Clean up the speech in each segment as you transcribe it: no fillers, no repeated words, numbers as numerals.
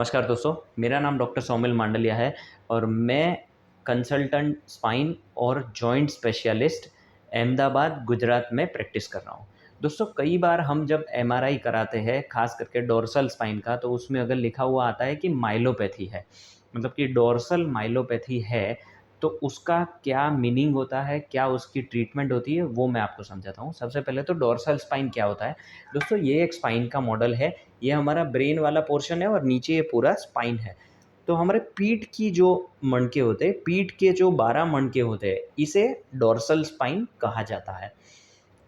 नमस्कार दोस्तों, मेरा नाम डॉक्टर सौमिल मांडलिया है और मैं कंसल्टेंट स्पाइन और जॉइंट स्पेशलिस्ट अहमदाबाद, गुजरात में प्रैक्टिस कर रहा हूँ। दोस्तों, कई बार हम जब एमआरआई कराते हैं, ख़ास करके डोर्सल स्पाइन का, तो उसमें अगर लिखा हुआ आता है कि माइलोपैथी है, मतलब कि डोर्सल माइलोपैथी है, तो उसका क्या मीनिंग होता है, क्या उसकी ट्रीटमेंट होती है, वो मैं आपको समझाता हूँ। सबसे पहले तो डोर्सल स्पाइन क्या होता है? दोस्तों, ये एक स्पाइन का मॉडल है। ये हमारा ब्रेन वाला पोर्शन है और नीचे ये पूरा स्पाइन है। तो हमारे पीठ की जो मणके होते हैं, पीठ के जो 12 मणके होते हैं, इसे डोर्सल स्पाइन कहा जाता है।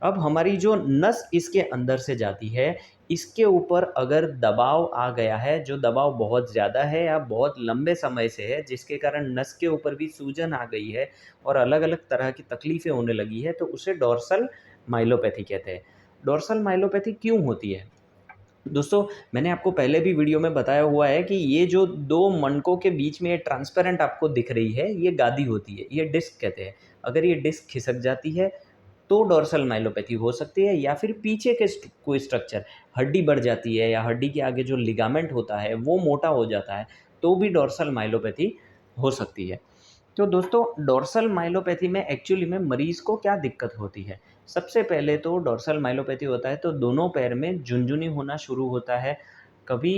अब हमारी जो नस इसके अंदर से जाती है, इसके ऊपर अगर दबाव आ गया है, जो दबाव बहुत ज़्यादा है या बहुत लंबे समय से है, जिसके कारण नस के ऊपर भी सूजन आ गई है और अलग-अलग तरह की तकलीफ़ें होने लगी है, तो उसे डोर्सल माइलोपैथी कहते हैं। डोर्सल माइलोपैथी क्यों होती है? दोस्तों, मैंने आपको पहले भी वीडियो में बताया हुआ है कि ये जो 2 मणकों के बीच में ये ट्रांसपेरेंट आपको दिख रही है, ये गादी होती है, ये डिस्क कहते हैं। अगर ये डिस्क खिसक जाती है, तो डोर्सल माइलोपैथी हो सकती है, या फिर पीछे के कोई स्ट्रक्चर, हड्डी बढ़ जाती है या हड्डी के आगे जो लिगामेंट होता है, वो मोटा हो जाता है, तो भी डोर्सल माइलोपैथी हो सकती है। तो दोस्तों, डोर्सल माइलोपैथी में एक्चुअली में मरीज़ को क्या दिक्कत होती है? सबसे पहले तो डोर्सल माइलोपैथी होता है तो दोनों पैर में झुनझुनी होना शुरू होता है। कभी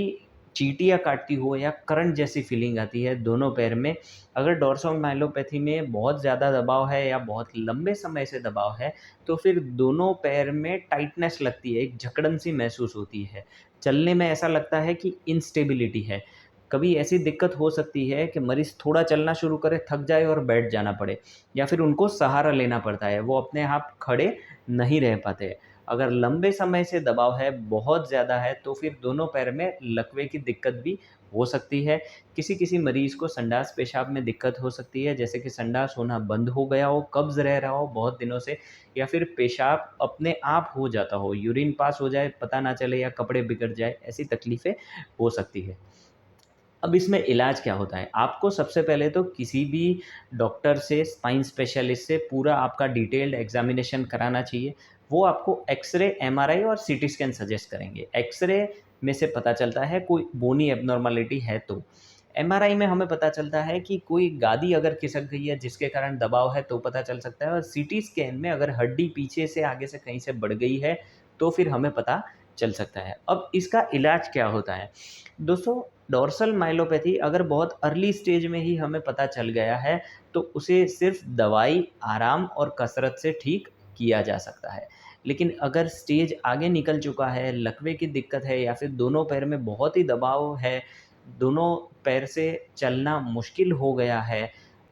चींटियाँ काटती हो या करंट जैसी फीलिंग आती है दोनों पैर में। अगर डोर्सल माइलोपैथी में बहुत ज़्यादा दबाव है या बहुत लंबे समय से दबाव है, तो फिर दोनों पैर में टाइटनेस लगती है, एक जकड़न-सी महसूस होती है। चलने में ऐसा लगता है कि इनस्टेबिलिटी है। कभी ऐसी दिक्कत हो सकती है कि मरीज़ थोड़ा चलना शुरू करे, थक जाए और बैठ जाना पड़े, या फिर उनको सहारा लेना पड़ता है, वो अपने आप खड़े नहीं रह पाते हैं। अगर लंबे समय से दबाव है, बहुत ज़्यादा है, तो फिर दोनों पैर में लकवे की दिक्कत भी हो सकती है। किसी-किसी मरीज़ को संडास पेशाब में दिक्कत हो सकती है, जैसे कि संडास होना बंद हो गया हो, कब्ज़ रह रहा हो बहुत दिनों से, या फिर पेशाब अपने आप हो जाता हो, यूरिन पास हो जाए, पता ना चले, या कपड़े बिगड़ जाए, ऐसी तकलीफ़ें हो सकती है। अब इसमें इलाज क्या होता है? आपको सबसे पहले तो किसी भी डॉक्टर से, स्पाइन स्पेशलिस्ट से पूरा आपका डिटेल्ड एग्ज़ामिनेशन कराना चाहिए। वो आपको एक्स-रे, एमआरआई और सीटी स्कैन सजेस्ट करेंगे। एक्स-रे में से पता चलता है कोई बोनी एब्नॉर्मैलिटी है तो। एमआरआई में हमें पता चलता है कि कोई गादी अगर खिसक गई है जिसके कारण दबाव है, तो पता चल सकता है, और सीटी स्कैन में अगर हड्डी पीछे से, आगे से कहीं से बढ़ गई है, तो फिर हमें पता चल सकता है। अब इसका इलाज क्या होता है? दोस्तों, डोर्सल माइलोपैथी अगर बहुत अर्ली स्टेज में ही हमें पता चल गया है, तो उसे सिर्फ़ दवाई, आराम और कसरत से ठीक किया जा सकता है। लेकिन अगर स्टेज आगे निकल चुका है, लकवे की दिक्कत है, या फिर दोनों पैर में बहुत ही दबाव है, दोनों पैर से चलना मुश्किल हो गया है,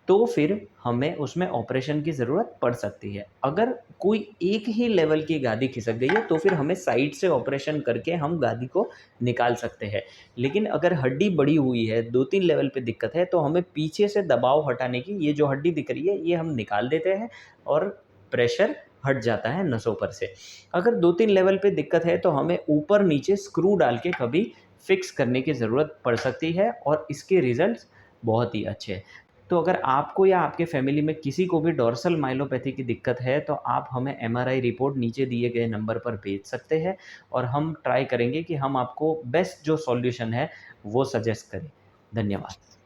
तो फिर हमें उसमें ऑपरेशन की ज़रूरत पड़ सकती है। अगर कोई एक ही लेवल की गादी खिसक गई है, तो फिर हमें साइड से ऑपरेशन करके हम गादी को निकाल सकते हैं। लेकिन अगर हड्डी बढ़ी हुई है, 2-3 लेवल पे दिक्कत है, तो हमें पीछे से दबाव हटाने की, ये जो हड्डी दिख रही है, ये हम निकाल देते हैं और प्रेशर हट जाता है नसों पर से। अगर 2-3 लेवल पे दिक्कत है, तो हमें ऊपर-नीचे स्क्रू डाल के कभी फिक्स करने की ज़रूरत पड़ सकती है, और इसके रिज़ल्ट्स बहुत ही अच्छे हैं। तो अगर आपको या आपके फैमिली में किसी को भी डोर्सल माइलोपैथी की दिक्कत है, तो आप हमें एमआरआई रिपोर्ट नीचे दिए गए नंबर पर भेज सकते हैं, और हम ट्राई करेंगे कि हम आपको बेस्ट जो सॉल्यूशन है, वो सजेस्ट करें। धन्यवाद।